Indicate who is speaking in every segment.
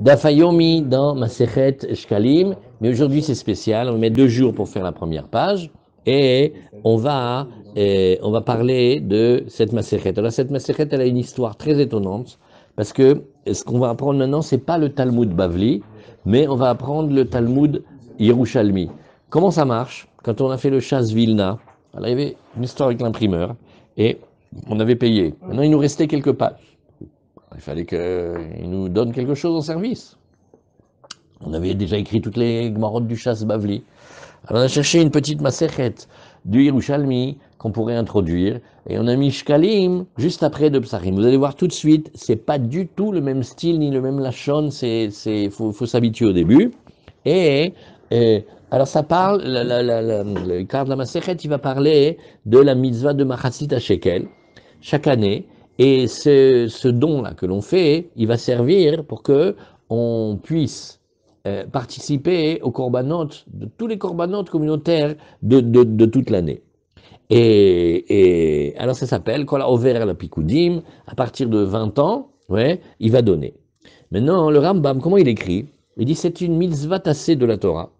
Speaker 1: Dafayomi dans Masechet Shkalim, mais aujourd'hui c'est spécial, on va mettre 2 jours pour faire la première page, et on va, on va parler de cette Masechet. Alors cette Masechet, elle a une histoire très étonnante, parce que ce qu'on va apprendre maintenant, c'est pas le Talmud Bavli, mais on va apprendre le Talmud Yerushalmi. Comment ça marche? Quand on a fait le Chasse Vilna, alors il y avait une histoire avec l'imprimeur, et on avait payé. Maintenant il nous restait quelques pages. Il fallait qu'il nous donne quelque chose en service. On avait déjà écrit toutes les Gmarot du Chasse Bavli. Alors on a cherché une petite Masechet du Yerushalmi qu'on pourrait introduire, et on a mis Shkalim juste après de Psachim. Vous allez voir tout de suite, c'est pas du tout le même style ni le même lachon, faut s'habituer au début. Et alors ça parle, le cadre de la Masechet, il va parler de la mitzvah de Machatzit à Shekel chaque année. Et ce don-là que l'on fait, il va servir pour que on puisse participer aux korbanot, de tous les korbanot communautaires de toute l'année. Et alors ça s'appelle Kol Over la Pikoudim, à partir de 20 ans, ouais, il va donner. Maintenant, le Rambam, comment il écrit? Il dit c'est une mitzvah tassée de la Torah,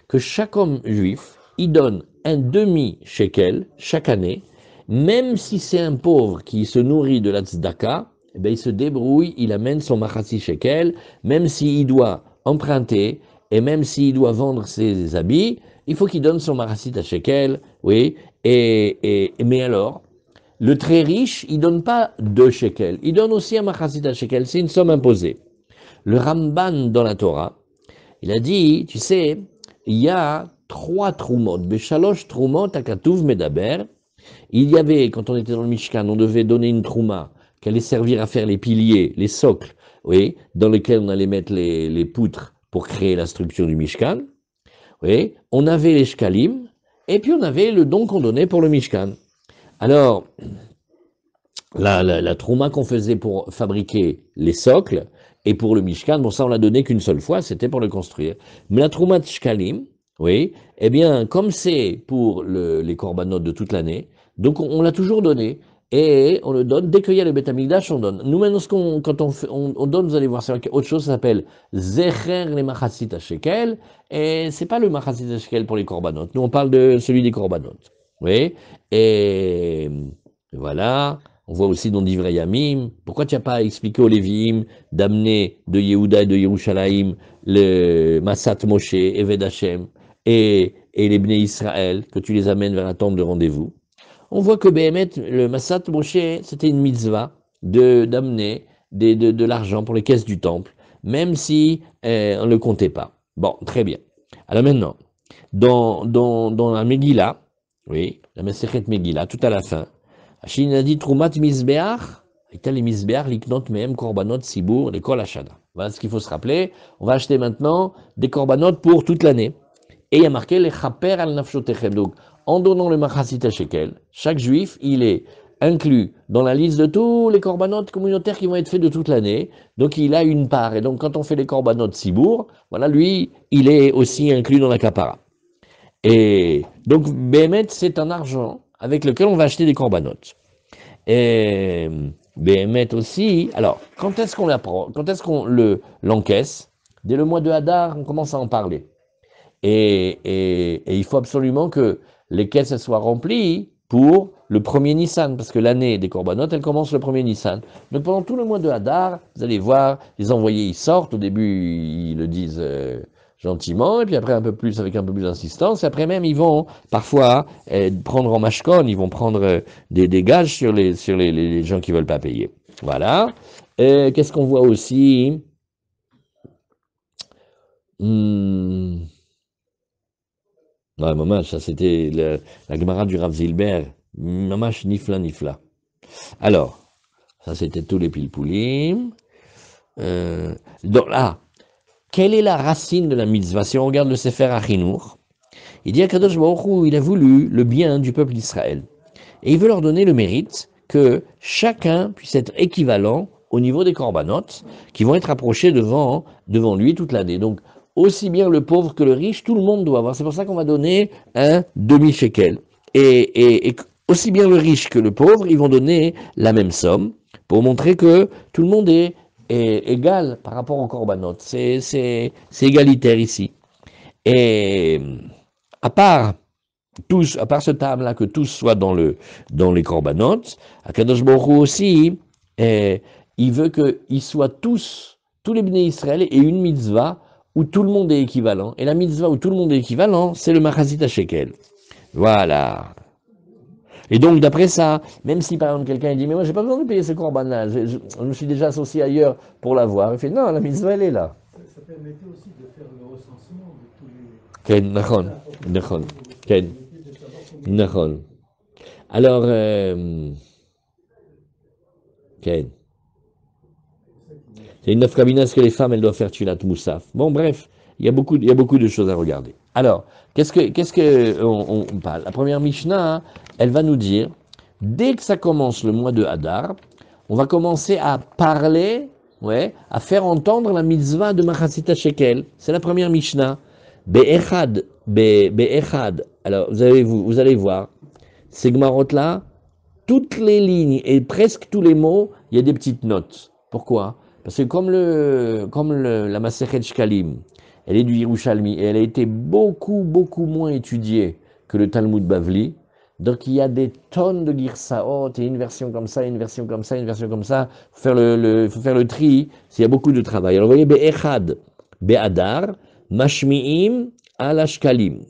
Speaker 1: que chaque homme juif, il donne un demi-shekel chaque année, même si c'est un pauvre qui se nourrit de la tzedaka, eh bien, il se débrouille, il amène son machasi shekel, même s'il doit emprunter, et même s'il doit vendre ses habits, il faut qu'il donne son machasi shekel, oui, mais alors, le très riche, il donne pas 2 shekels, il donne aussi un machasi shekel, c'est une somme imposée. Le Ramban dans la Torah, il a dit, tu sais, il y a 3 troumot, Beshalosh troumot akatuv medaber. Il y avait, quand on était dans le Mishkan, on devait donner une trouma qui allait servir à faire les piliers, les socles, oui, dans lesquels on allait mettre les poutres pour créer la structure du Mishkan. Oui, on avait les shkalim, et puis on avait le don qu'on donnait pour le Mishkan. Alors, la trouma qu'on faisait pour fabriquer les socles, et pour le Mishkan, bon ça on l'a donné qu'une seule fois, c'était pour le construire. Mais la trouma de shkalim, oui, eh bien, comme c'est pour les korbanot de toute l'année, donc on l'a toujours donné, et on le donne, dès qu'il y a le Beth Amikdash, on donne. Nous maintenant, quand on donne, vous allez voir, c'est autre chose, ça s'appelle Zecher le Machatzit HaShekel, et c'est pas le Machatzit HaShekel pour les korbanot, nous on parle de celui des korbanot, oui, et voilà. On voit aussi dans Divrei Yamim, pourquoi tu n'as pas expliqué aux Lévi'im d'amener de Yehuda et de Yerushalayim le Massat Moshe, Eved Hashem, et les Bnei Israël, que tu les amènes vers la tente de rendez-vous. On voit que Béhémet, le Massat Moshe, c'était une mitzvah d'amener de l'argent pour les caisses du temple, même si on ne le comptait pas. Bon, très bien. Alors maintenant, dans la Megillah, oui, la Masechet Megillah, tout à la fin, Hachin a dit Troumat Mizbeach, et les Mizbeach, l'iknot mehem korbanot sibour, les kol hashana. Voilà ce qu'il faut se rappeler. On va acheter maintenant des korbanot pour toute l'année. Et il y a marqué les chaper al nafshotechem. Donc, en donnant le machasit shekel, chaque juif, il est inclus dans la liste de tous les korbanot communautaires qui vont être faits de toute l'année. Donc, il a une part. Et donc, quand on fait les korbanot sibour, voilà, lui, il est aussi inclus dans la kapara. Et donc, Béhémet, c'est un argent avec lequel on va acheter des korbanot. Et Béhémet aussi. Alors, quand est-ce qu'on l'apprend? Quand est-ce qu'on l'encaisse? Dès le mois de Hadar, on commence à en parler. Et il faut absolument que les caisses soient remplies pour le premier Nissan, parce que l'année des korbanot, elle commence le premier Nissan. Donc pendant tout le mois de Hadar, vous allez voir, les envoyés, ils sortent. Au début, ils le disent gentiment, et puis après un peu plus, avec un peu plus d'insistance, et après même ils vont parfois prendre en mashkon, ils vont prendre des gages sur les gens qui veulent pas payer. Voilà. Qu'est-ce qu'on voit aussi? Ouais, mamash, ça c'était la Gemara du Rav Zilber, mamash nifla nifla. Alors, ça c'était tous les pilpoulim. Donc là, quelle est la racine de la mitzvah? Si on regarde le Sefer Achinour, il dit à Kadosh Baruch Hu, il a voulu le bien du peuple d'Israël. Et il veut leur donner le mérite que chacun puisse être équivalent au niveau des korbanot qui vont être approchés devant lui toute l'année. Donc, aussi bien le pauvre que le riche, tout le monde doit avoir. C'est pour ça qu'on va donner un demi-shekel. Et aussi bien le riche que le pauvre, ils vont donner la même somme pour montrer que tout le monde est est égal par rapport au korbanot. C'est égalitaire ici. Et à part tous, à part ce table-là, que tous soient dans les corbanotes, Akadosh Baruch Hu aussi, il veut qu'ils soient tous les Bnei Israël, et une mitzvah où tout le monde est équivalent. Et la mitzvah où tout le monde est équivalent, c'est le Machazit HaShekel. Voilà. Et donc, d'après ça, même si par exemple quelqu'un dit, mais moi j'ai pas besoin de payer ce korban-là, je me suis déjà associé ailleurs pour l'avoir, il fait, non, la mitzvah elle est là.
Speaker 2: Ça permettait aussi de faire le recensement de tous les...
Speaker 1: Ken, nachon, nachon, ken, nachon. Alors, ken. C'est une nafkamina, ce que les femmes, elles doivent faire tulat moussaf. Bon, bref, il y a beaucoup de choses à regarder. Alors, qu'est-ce que on parle? La première Mishnah, elle va nous dire, dès que ça commence le mois de Hadar, on va commencer à parler, ouais, à faire entendre la mitzvah de Machasita Shekel. C'est la première Mishnah. Be'echad, be'echad. Alors, vous allez voir, ces gmarot-là, toutes les lignes et presque tous les mots, il y a des petites notes. Pourquoi? Parce que la Masechet Shkalim, elle est du Yerushalmi et elle a été beaucoup moins étudiée que le Talmud Bavli. Donc il y a des tonnes de girsaot et une version comme ça, une version comme ça, une version comme ça. Faut faire le tri. Il y a beaucoup de travail. Alors vous voyez, Be'echad, Be'adar, Mashmi'im, Ala Shkalim,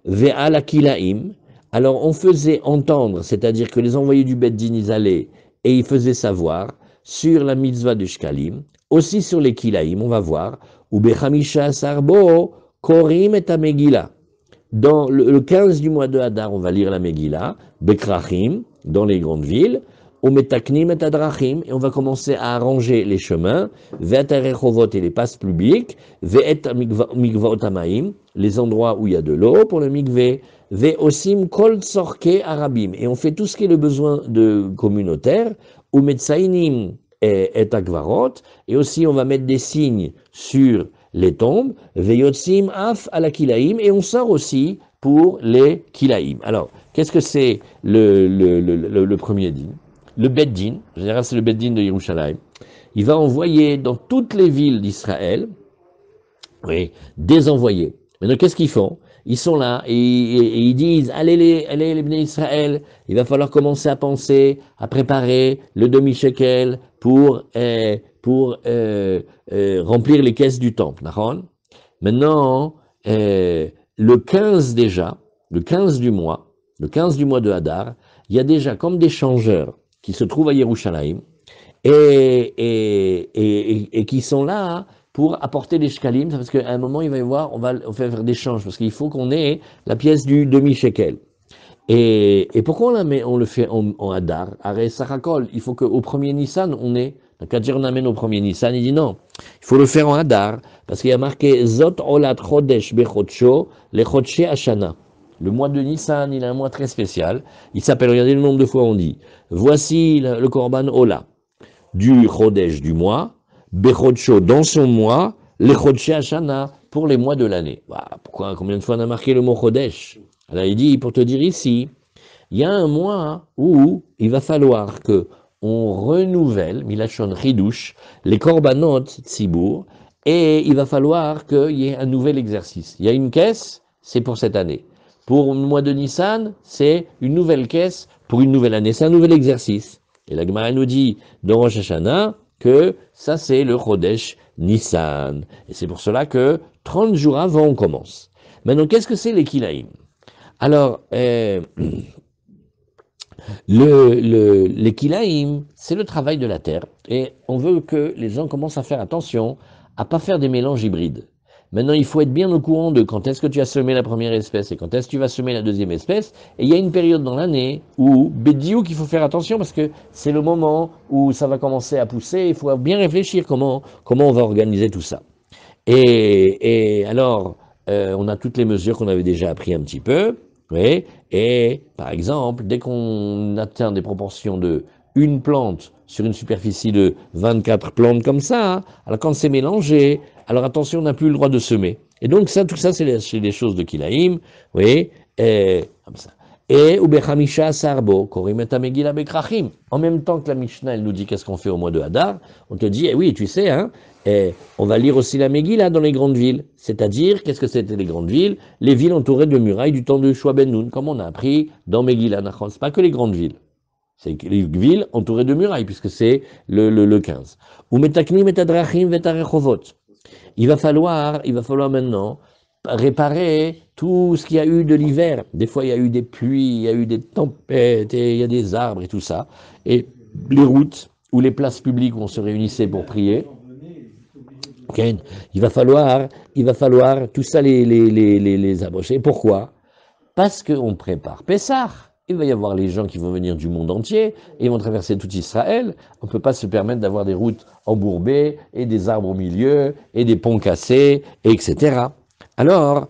Speaker 1: Ve'ala Kilaim. Alors on faisait entendre, c'est-à-dire que les envoyés du Beddin, ils allaient et ils faisaient savoir sur la mitzvah de Shkalim, aussi sur les Kilaim, on va voir, ou Bechamisha Sarbo, Korim et Megillah. Dans le 15 du mois de Hadar, on va lire la Megillah, Bekrachim, dans les grandes villes, ou Metaknim et Adrachim, et on va commencer à arranger les chemins, Ve'at Rechovot et les passes publiques, Ve'et Mikvaot Amaim, les endroits où il y a de l'eau pour le mikvé, Ve'osim Kol Tzorke Arabim, et on fait tout ce qui est le besoin de communautaire, ou Metsainim et Akvarot, et aussi on va mettre des signes sur les tombes, Veyotzim Af à la Kilaim, et on sort aussi pour les Kilaim. Alors, qu'est-ce que c'est le premier din? Le Beddin, en général c'est le Beddin de Yerushalayim, il va envoyer dans toutes les villes d'Israël, oui, des envoyés. Maintenant, qu'est-ce qu'ils font? Ils sont là et ils disent, allez les Bnei Israël, il va falloir commencer à penser, à préparer le demi-shekel pour remplir les caisses du temple. Maintenant, le 15 déjà, le 15 du mois de Hadar, il y a déjà comme des changeurs qui se trouvent à Yerushalayim et qui sont là pour apporter des shkalim, parce qu'à un moment, il va y avoir, on va faire des changes, parce qu'il faut qu'on ait la pièce du demi-shekel. Et pourquoi on le fait en Hadar? Arrêt Sarakol, il faut qu'au premier Nissan, on ait. Donc, quand on amène au premier Nissan, il dit non, il faut le faire en Hadar, parce qu'il y a marqué Zot Olat Chodesh Bechodsho, le Chodshe Ashana. Le mois de Nissan, il a un mois très spécial. Il s'appelle, regardez le nombre de fois on dit, voici le Korban Ola, du Chodesh du mois, Bechodsho dans son mois, le Chodshe Ashana pour les mois de l'année. Voilà, pourquoi, combien de fois on a marqué le mot Chodesh? Alors il dit, pour te dire ici, il y a un mois où il va falloir que on renouvelle, Milachon Ridouche, les korbanot tzibour, et il va falloir qu'il y ait un nouvel exercice. Il y a une caisse, c'est pour cette année. Pour le mois de Nissan, c'est une nouvelle caisse pour une nouvelle année. C'est un nouvel exercice. Et la Gemara nous dit dans Rosh Hashanah que ça c'est le Chodesh Nissan. Et c'est pour cela que 30 jours avant on commence. Maintenant, qu'est-ce que c'est les Kilaïm? Alors, les kilaïm, c'est le travail de la terre. Et on veut que les gens commencent à faire attention à pas faire des mélanges hybrides. Maintenant, il faut être bien au courant de quand est-ce que tu as semé la première espèce et quand est-ce que tu vas semer la deuxième espèce. Et il y a une période dans l'année où, bédiou, qu'il faut faire attention parce que c'est le moment où ça va commencer à pousser. Il faut bien réfléchir comment on va organiser tout ça. Et alors, on a toutes les mesures qu'on avait déjà appris un petit peu. Oui, et par exemple, dès qu'on atteint des proportions de une plante sur une superficie de 24 plantes comme ça, hein, alors quand c'est mélangé, alors attention, on n'a plus le droit de semer. Et donc ça, tout ça, c'est des choses de Kilaïm, oui, comme ça. Et Ubechamisha Sarbo, Korimet Megillah Bekrachim. En même temps que la Mishnah, elle nous dit qu'est-ce qu'on fait au mois de Hadar, on te dit, eh oui, tu sais, hein, on va lire aussi la Megillah dans les grandes villes. C'est-à-dire, qu'est-ce que c'était les grandes villes? Les villes entourées de murailles du temps de Yoshua ben Nun, comme on a appris dans Megillah Nachon. C'est pas que les grandes villes. C'est les villes entourées de murailles, puisque c'est le 15. Umetaknim et adrachim vetarechovot. Il va falloir maintenant réparer tout ce qu'il y a eu de l'hiver. Des fois, il y a eu des pluies, il y a eu des tempêtes, et il y a des arbres et tout ça. Et les routes ou les places publiques où on se réunissait pour prier, okay, il va falloir tout ça les abrocher. Pourquoi? Parce qu'on prépare Pessah. Il va y avoir les gens qui vont venir du monde entier et ils vont traverser tout Israël. On ne peut pas se permettre d'avoir des routes embourbées et des arbres au milieu et des ponts cassés, etc. Alors,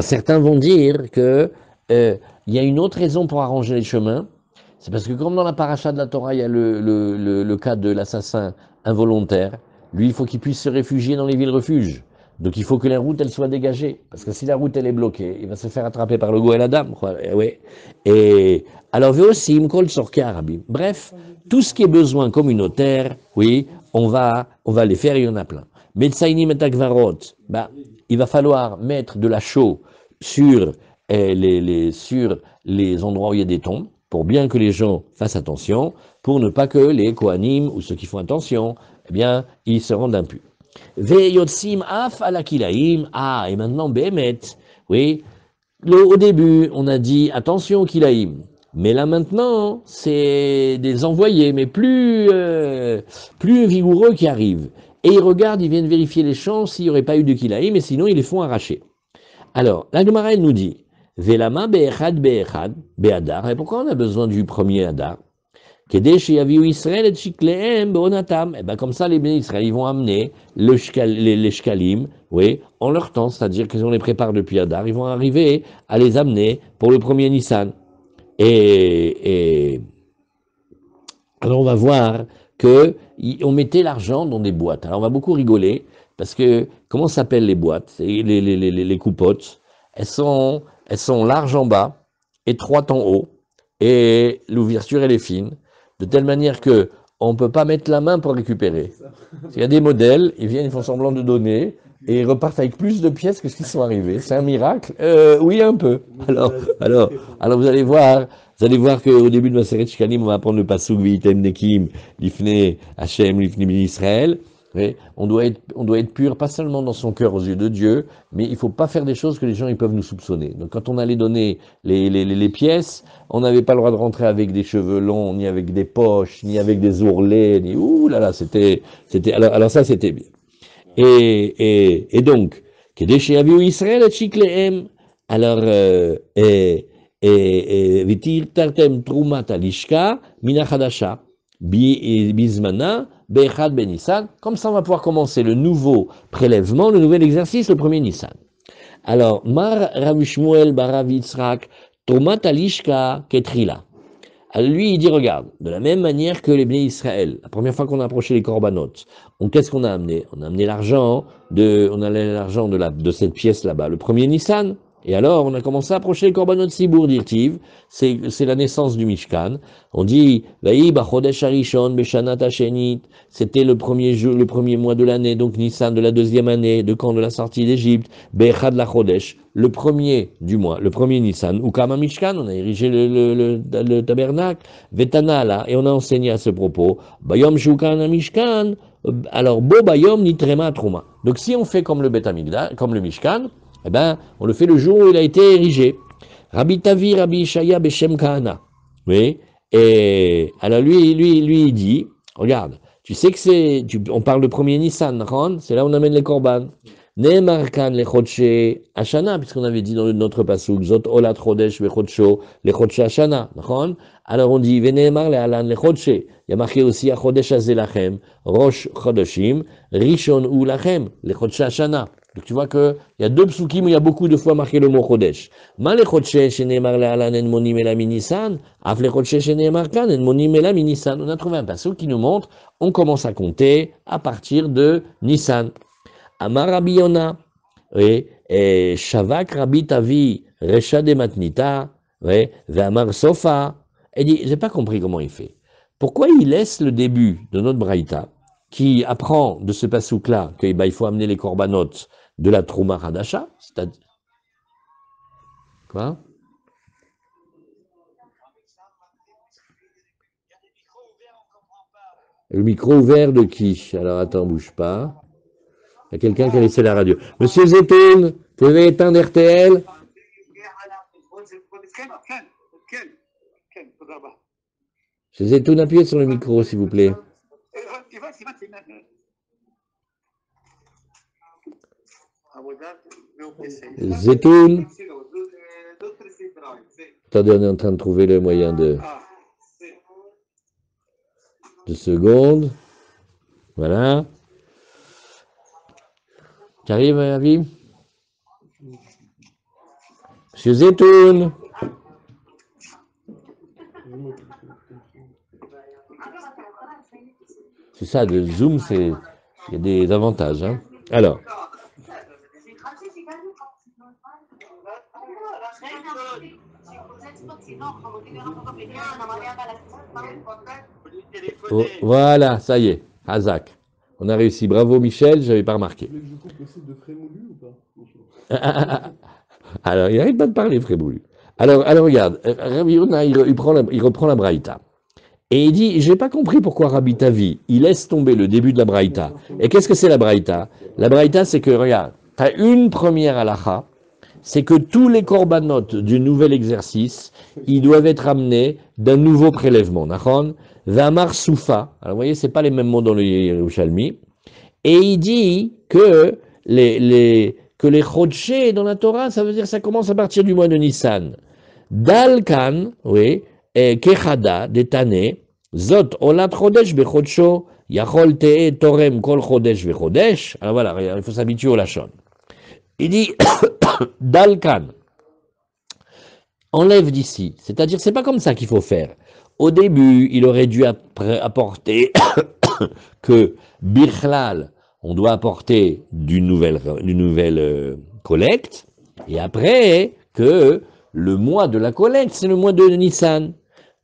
Speaker 1: certains vont dire que il y a une autre raison pour arranger les chemins. C'est parce que comme dans la paracha de la Torah, il y a le cas de l'assassin involontaire, lui, il faut qu'il puisse se réfugier dans les villes refuges. Donc il faut que la route, elle soit dégagée. Parce que si la route, elle est bloquée, il va se faire attraper par le Goël Adam. Ouais. Et alors, Veosim, Kol Sorke Arabim. Bref, tout ce qui est besoin communautaire, oui, on va les faire, il y en a plein. Metsainim et Akvarot, il va falloir mettre de la chaux sur les endroits où il y a des tombes, pour bien que les gens fassent attention, pour ne pas que les Kohanim ou ceux qui font attention, eh bien, ils se rendent impurs. Ve'yotsim af alakilaim. Ah, et maintenant, Behemet. Oui, au début, on a dit attention kilaim. Mais là maintenant, c'est des envoyés, mais plus vigoureux qui arrivent. Et ils regardent, ils viennent vérifier les champs s'il n'y aurait pas eu de kilaim, mais sinon ils les font arracher. Alors, la Gemara nous dit Velama be'echad be'echad be'adar. Et pourquoi on a besoin du premier Hadar? Comme ça, les bénis Israël, ils vont amener les shkalim, oui, en leur temps, c'est-à-dire qu'on les prépare depuis Hadar, ils vont arriver à les amener pour le premier Nissan. Et alors on va voir que on mettait l'argent dans des boîtes. Alors on va beaucoup rigoler, parce que, comment s'appellent les boîtes? Les coupottes, elles sont larges en bas, étroites en haut, et l'ouverture elle est fine, de telle manière que on ne peut pas mettre la main pour récupérer. Il y a des modèles, ils viennent, ils font semblant de donner, et ils repartent avec plus de pièces que ce qui sont arrivés. C'est un miracle? Oui, un peu. Alors vous allez voir qu'au début de ma série de Shkalim, on va apprendre le Pasuk V'item Nekim, Lifne Hashem, Lifne Bnei Israël. Oui, on doit être pur, pas seulement dans son cœur aux yeux de Dieu, mais il ne faut pas faire des choses que les gens ils peuvent nous soupçonner. Donc quand on allait donner les pièces, on n'avait pas le droit de rentrer avec des cheveux longs, ni avec des poches, ni avec des ourlets, ni ouh là là, alors ça c'était bien. Et donc, Kedesh Yaviu Israël et Chiklehem, alors Vitir Tartem Trumat Alishka Mina Chadasha Bizmana Bechad Ben Nissan. Comme ça, on va pouvoir commencer le nouveau prélèvement, le nouvel exercice, le premier Nissan. Alors, Mar Rav Shmuel Barav Yitzhak Trumat Alishka Ketrila. Alors lui, il dit, regarde, de la même manière que les Bnei Israël, la première fois qu'on a approché les corbanotes, qu'est-ce qu'on a amené? On a amené l'argent de cette pièce là-bas, le premier Nissan. Et alors, on a commencé à approcher les corbanotes Sibour d'Irtiv, c'est la naissance du Mishkan. On dit, Vaï Bachodesh Arishon Beshanat Hashenit, c'était le premier mois de l'année, donc Nissan de la deuxième année, de la sortie d'Égypte, Bechad la Chodesh, le premier du mois, le premier Nissan, Ukama Mishkan, on a érigé le tabernacle, Vetana là, et on a enseigné à ce propos, Bayom Shukana Mishkan, alors Bo Bayom Nitrema Trouma. Donc si on fait comme le Bet Hamikdash, comme le Mishkan, eh ben, on le fait le jour où il a été érigé. Rabbi Tavi, Rabbi Ishaya, Beshem Kahana. Oui. Et alors lui, il dit, regarde, tu sais que on parle de premier Nissan, c'est là où on amène les korban. Ne'emar kan lechodshe Ashana, puisqu'on avait dit dans notre pasuk, Zot olat chodesh vechodsho lechodshe Ashana, alors on dit, Vene'emar le'alan lechodshe. Il y a marqué aussi, Chodesh hazeh lachem, Rosh Chodeshim, Rishon u lachem, lechodshe Ashana. Donc tu vois qu'il y a deux psukim où il y a beaucoup de fois marqué le mot Chodesh. Ma le Chodesh shene'emar le'alan en monim elam Nissan, af le Chodesh shene'emar kan en monim elam Nissan. On a trouvé un pasuk qui nous montre, on commence à compter à partir de Nissan. Amar Rabbi Yona, oui, et Shavak Rabbi Tavi, Recha de Matnita, oui, Ve'amar Sofa. Il dit, j'ai pas compris comment il fait. Pourquoi il laisse le début de notre Braïta, qui apprend de ce pasouk-là qu'il faut amener les corbanotes de la Trouma Hadasha, c'est-à-dire, quoi? Le micro ouvert de qui? Alors attends, bouge pas. Il y a quelqu'un qui a laissé la radio. Monsieur Zetoun, vous pouvez éteindre RTL? Monsieur Zetoun, appuyez sur le micro, s'il vous plaît. Zetoun. Attendez, on est en train de trouver le moyen de... 2 secondes. Voilà. Tu arrives, Avi? Monsieur Zetoun. C'est ça, le Zoom, il y a des avantages. Hein. Alors. Oh, voilà, ça y est, Hazak. On a réussi. Bravo Michel, je n'avais pas remarqué.
Speaker 2: Vous voulez que je coupe le site de Frémoulu ou pas?
Speaker 1: Alors, il n'arrête pas de parler, Frémoulu. Alors regarde, Rabbi Yona, il reprend la Braïta. Et il dit, j'ai pas compris pourquoi Rabbi Tavi, il laisse tomber le début de la Braïta. Et qu'est-ce que c'est la Braïta? La Braïta, c'est que, regarde, tu as une première halakha, c'est que tous les corbanotes du nouvel exercice, ils doivent être amenés d'un nouveau prélèvement. Nachon, Vamar Soufa. Alors, vous voyez, c'est pas les mêmes mots dans le Yerushalmi. Et il dit que les Chodshé dans la Torah, ça veut dire que ça commence à partir du mois de Nissan. Dalkan, oui, Kechada, Detane, Zot, Olat Chodesh Bechodsho, Yachol Tee Torem Kol Chodesh Bechodesh. Alors voilà, il faut s'habituer au Lachon. Il dit, Dalkan, enlève d'ici. C'est-à-dire, c'est pas comme ça qu'il faut faire. Au début, il aurait dû apporter que Birchlal, on doit apporter d'une nouvelle collecte, et après, que le mois de la collecte, c'est le mois de Nissan.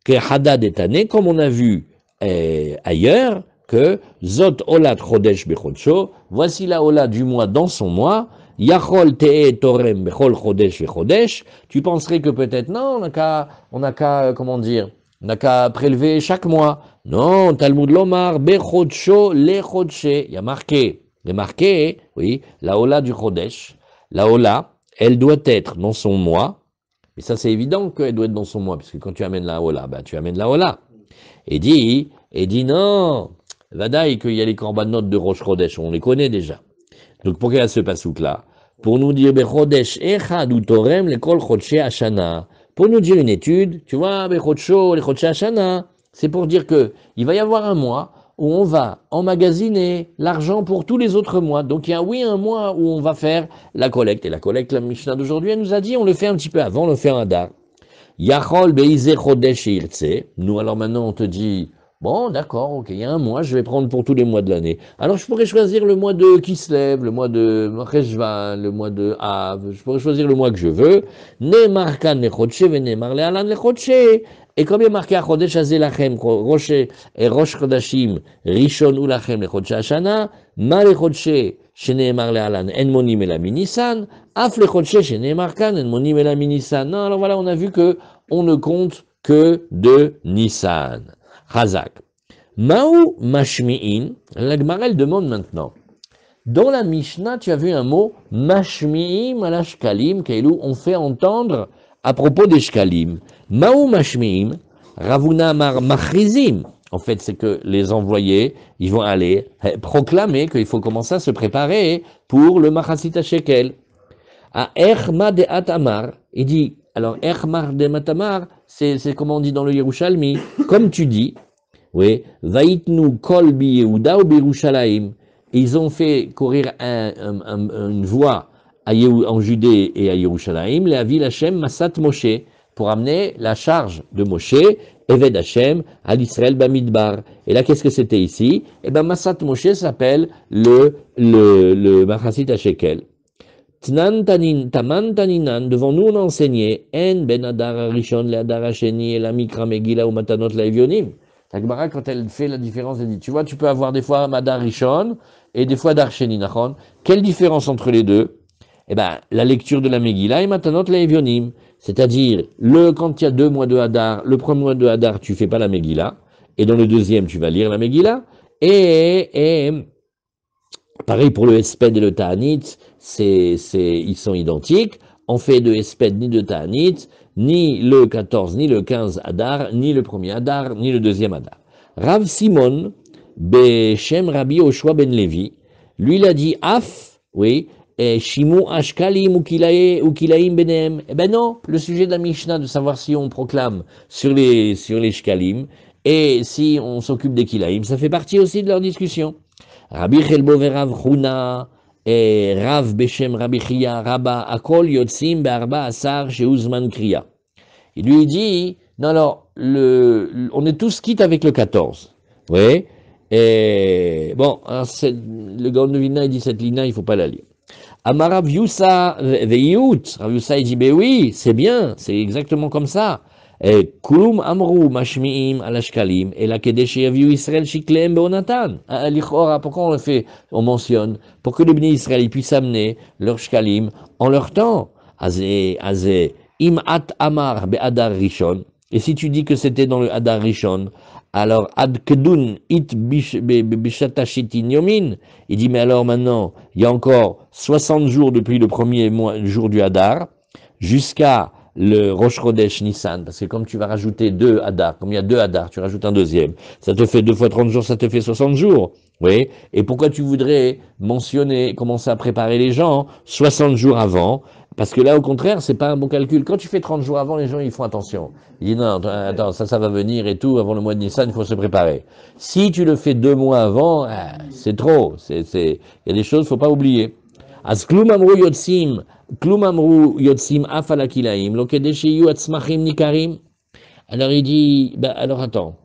Speaker 1: Que Hadad est année, comme on a vu ailleurs, que Zot Olat Chodesh Bechodsho, voici la Ola du mois dans son mois, Yachol Te'e Torem Bechol Chodesh Bechodesh, tu penserais que peut-être, non, on n'a qu'à, comment dire, on n'a qu'à prélever chaque mois. Non, Talmud Lomar, Bechodsho Le Chodshe, il y a marqué, oui, la Ola du Chodesh, la Ola, elle doit être dans son mois. Mais ça, c'est évident qu'elle doit être dans son mois, parce que quand tu amènes la Ola, ben, tu amènes la Ola. Et dit non, Vadaï, qu'il y a les corbanotes de Rosh Chodesh, on les connaît déjà. Donc, pourquoi il y a ce pasouk-là? Pour nous dire, Bechodesh Echad ou Torem, le Kol Chodshe Hashana. Pour nous dire une étude, tu vois, Bechodsho, le Chodshe Hashana, c'est pour dire que il va y avoir un mois où on va emmagasiner l'argent pour tous les autres mois. Donc il y a, oui, un mois où on va faire la collecte. Et la collecte, la Mishnah d'aujourd'hui, elle nous a dit, on le fait un petit peu avant, on le fait un Adar. Yachol beize chodesh irtse. Nous, alors maintenant, on te dit, bon, d'accord, ok, il y a un mois, je vais prendre pour tous les mois de l'année. Alors je pourrais choisir le mois de Kislev, le mois de Reshvan, le mois de Av, je pourrais choisir le mois que je veux. Ne markan le chodshe, ne marle alan le chodshe. Et comme il est marqué à Chodesh Hazeh Lachem, Rosh Chodashim, Rishon ou Lachem, le Chodesh Hashana, Ma le Chodesh, Sheneemar le Alan, En Monim et la Minisan, Af le Chodesh, Sheneemar Kan, En Monim et la Minisan. Non, alors voilà, on a vu que on ne compte que de Nissan. Chazak. Maou Mashmi'in, la Gemara elle demande maintenant. Dans la Mishnah, tu as vu un mot, Mashmi'im ala Shkalim, qu'Elou on fait entendre à propos des Shkalim. Maou Mashmi'im, Ravuna Mar Machrizim. En fait, c'est que les envoyés, ils vont aller proclamer qu'il faut commencer à se préparer pour le Machasita Shekel. À Erma de Atamar, il dit, alors Erma de Matamar, c'est comme on dit dans le Yerushalmi, comme tu dis, oui, Vaitnu Kol bi Yehuda ou bi Yerushalayim. Ils ont fait courir une voie en Judée et à Yerushalayim, les Avil Hashem Masat Moshe, pour amener la charge de Moshe, Eved Hashem, à l'Israël Bamidbar. Et là, qu'est-ce que c'était ici? Eh bien, Masat Moshe s'appelle le Machasit HaShekel. Taman taninan, devant nous on a enseigné, En ben adar arishon le adar hasheni et la mikra megillah ou matanot la evionim. La Gemara, quand elle fait la différence, elle dit, tu vois, tu peux avoir des fois madar rishon et des fois dar sheni, nachon. Quelle différence entre les deux? Eh ben, la lecture de la megillah et matanot la evionim. C'est-à-dire, quand il y a 2 mois de hadar, le premier mois de hadar, tu fais pas la megillah, et dans le deuxième, tu vas lire la megillah, et pareil pour le Hesped et le Ta'anit, ils sont identiques. On fait de Hesped ni de Ta'anit, ni le 14, ni le 15 Hadar, ni le premier Hadar, ni le deuxième Hadar. Rav Simon, Beshem Rabbi Oshua ben Levi, lui il a dit Af, oui, et Shimu Ashkalim ou Kilaim benem. Eh ben non, le sujet de la Mishnah, de savoir si on proclame sur les Shkalim et si on s'occupe des Kilaim, ça fait partie aussi de leur discussion. Rabbi Chelbo verav Chuna et Rav Beshem Rabbi Chia Rabba Akol Yotzim Be'arba Asar Sheuzman Kriya. Il lui dit, non alors, on est tous quittes avec le 14. Oui. Et bon, alors le Gaon de Vilna, il dit cette ligne, il ne faut pas la lire. Amarav Yusa Veiyut. Rav Yusa, il dit, ben oui, c'est bien, c'est exactement comme ça. Kulum amru mashmi'im ala shkalim et la kedesh yaviu Israël shiklem beonatan. L'Ichora, pourquoi on le fait? On mentionne pour que le béni Israël puisse amener leur shkalim en leur temps. Azé im at amar be'adar rishon. Et si tu dis que c'était dans le adar rishon, alors ad kedun it bishatashitin yomin. Il dit mais alors maintenant il y a encore 60 jours depuis le premier jour du hadar jusqu'à le Rosh Chodesh Nissan, parce que comme tu vas rajouter 2 Hadar, comme il y a 2 Hadar, tu rajoutes un deuxième, ça te fait 2 fois 30 jours, ça te fait 60 jours. Oui. Et pourquoi tu voudrais mentionner, commencer à préparer les gens 60 jours avant? Parce que là, au contraire, c'est pas un bon calcul. Quand tu fais 30 jours avant, les gens, ils font attention. Ils disent, non, attends, ça va venir et tout, avant le mois de Nissan, il faut se préparer. Si tu le fais 2 mois avant, c'est trop. Il y a des choses, faut pas oublier. As klum amru yotzim afala kilaim, lo kedeshiyu atzmachim nikarim. Alors il dit, alors attends,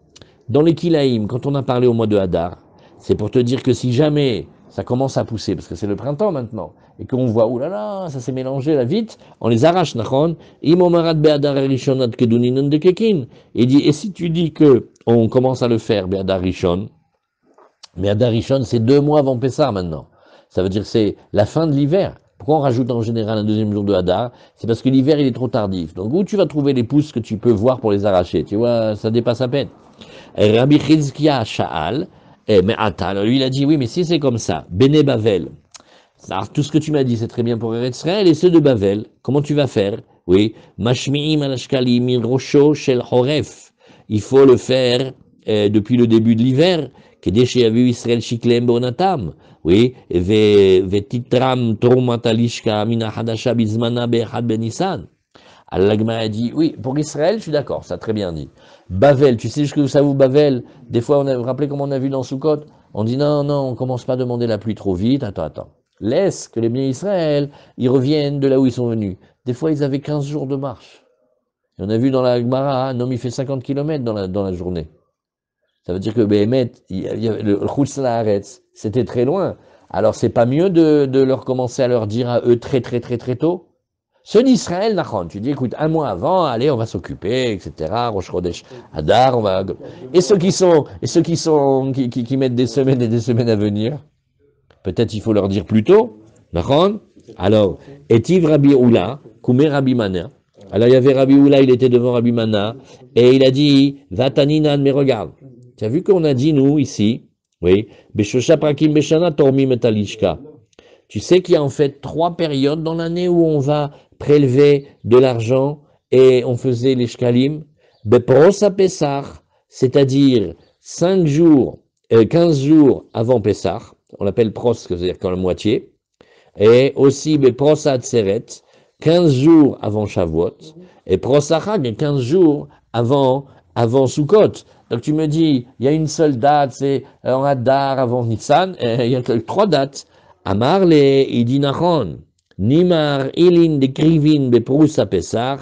Speaker 1: dans les kilaim, quand on a parlé au mois de Hadar, c'est pour te dire que si jamais ça commence à pousser, parce que c'est le printemps maintenant, et qu'on voit, oulala, ça s'est mélangé là vite, on les arrache, nachon, imomarat be'adar rishonat keduninon de kekin. Il dit, et si tu dis que on commence à le faire, be'adar rishon, mais Hadar rishon, c'est 2 mois avant Pessah maintenant. Ça veut dire que c'est la fin de l'hiver. Pourquoi on rajoute en général un deuxième jour de Hadar? C'est parce que l'hiver, il est trop tardif. Donc, où tu vas trouver les pousses que tu peux voir pour les arracher? Tu vois, ça dépasse à peine. Et Rabbi Chizkia Sha'al, mais attends, lui, il a dit, oui, mais si c'est comme ça, Bene Bavel. Alors, tout ce que tu m'as dit, c'est très bien pour Eretz Israël, et ceux de Bavel, comment tu vas faire? Oui, Mashmi'im al-Ashkalim min Rosho shel Horef. Il faut le faire depuis le début de l'hiver. Kedesh yaviu Israël shiklem beonatam. Oui, vetitram tromatalishka mina hadasha bizmana be'echad benisan. Allah a dit, oui, pour Israël, je suis d'accord, ça a très bien dit. Bavel, tu sais jusqu'où ça vous Bavel? Des fois, vous vous rappelez comme on a vu dans Soukot? On dit non, on commence pas à demander la pluie trop vite, attends. Laisse que les biens Israël, ils reviennent de là où ils sont venus. Des fois, ils avaient 15 jours de marche. Et on a vu dans la Gemara, un homme, il fait 50 km dans la journée. Ça veut dire que Béhémet, le Chutz Laaretz, c'était très loin. Alors, c'est pas mieux de leur commencer à leur dire à eux très tôt? Ceux d'Israël, Nachon, tu dis, écoute, 1 mois avant, allez, on va s'occuper, etc. Rosh Chodesh Hadar, on va. Et ceux qui mettent des semaines et des semaines à venir, peut-être il faut leur dire plus tôt, Nachon. Alors, Etiv Rabbi Oula, Koumé Rabbi Mana. Alors, il y avait Rabbi Oula, il était devant Rabbi Mana, et il a dit, Vataninan, mais regarde. Tu as vu qu'on a dit, nous, ici, oui, Beshosha Prakim Beshana Tormi Metalishka. Tu sais qu'il y a en fait 3 périodes dans l'année où on va prélever de l'argent et on faisait les shkalim. Beprosa Pessah, c'est-à-dire 15 jours avant Pessah, on l'appelle pros, c'est-à-dire quand la moitié, et aussi Beprosa Atzeret, 15 jours avant Shavuot, et Prosa Chag, 15 jours avant Sukkot. Donc tu me dis, il y a une seule date, c'est en Hadar avant Nissan, il y a 3 dates. Amar le idinachon, nimar ilin de krivin beprousa pesach,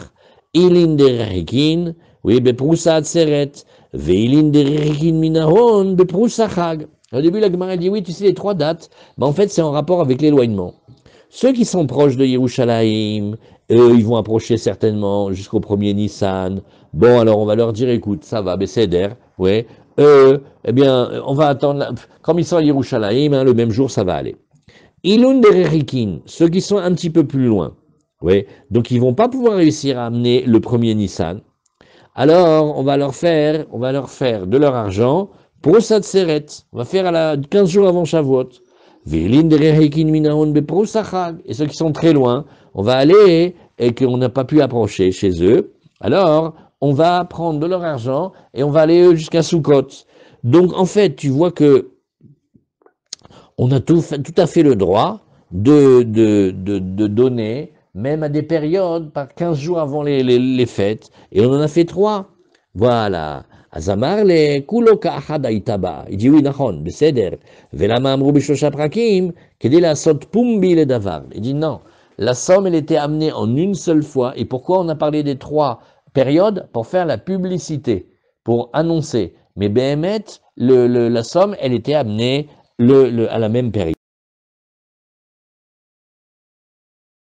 Speaker 1: ilin de rechikin, oui, beprousa atzeret, veilin de rechikin minahon, beprousa chag. Au début, la Gemara dit, oui, tu sais, les 3 dates, mais en fait, c'est en rapport avec l'éloignement. Ceux qui sont proches de Yerushalayim, eux, ils vont approcher certainement jusqu'au 1er Nissan. Bon, alors on va leur dire, écoute, ça va, Besséder, ouais. Eh bien, on va attendre, comme ils sont à Yerushalayim, hein, le même jour, ça va aller. Ilun Dererikin, ceux qui sont un petit peu plus loin, ouais. Donc ils vont pas pouvoir réussir à amener le 1er Nissan. Alors, on va leur faire de leur argent pour cette Seret. On va faire 15 jours avant Shavuot. Et ceux qui sont très loin, on va aller et qu'on n'a pas pu approcher chez eux. Alors, on va prendre de leur argent et on va aller jusqu'à Sukkot. Donc, en fait, tu vois que on a tout à fait le droit de donner, même à des périodes, par 15 jours avant les fêtes, et on en a fait 3. Voilà. Azamar le kulo ka'achad haitaba. Il dit oui, nachon, beseder. Velama amru b'shlosha prakim, kedei la'asot pumbi le davar. Il dit non, la somme, elle était amenée en une seule fois. Et pourquoi on a parlé des 3 périodes? Pour faire la publicité, pour annoncer. Mais Behemet, la somme, elle était amenée à la même période.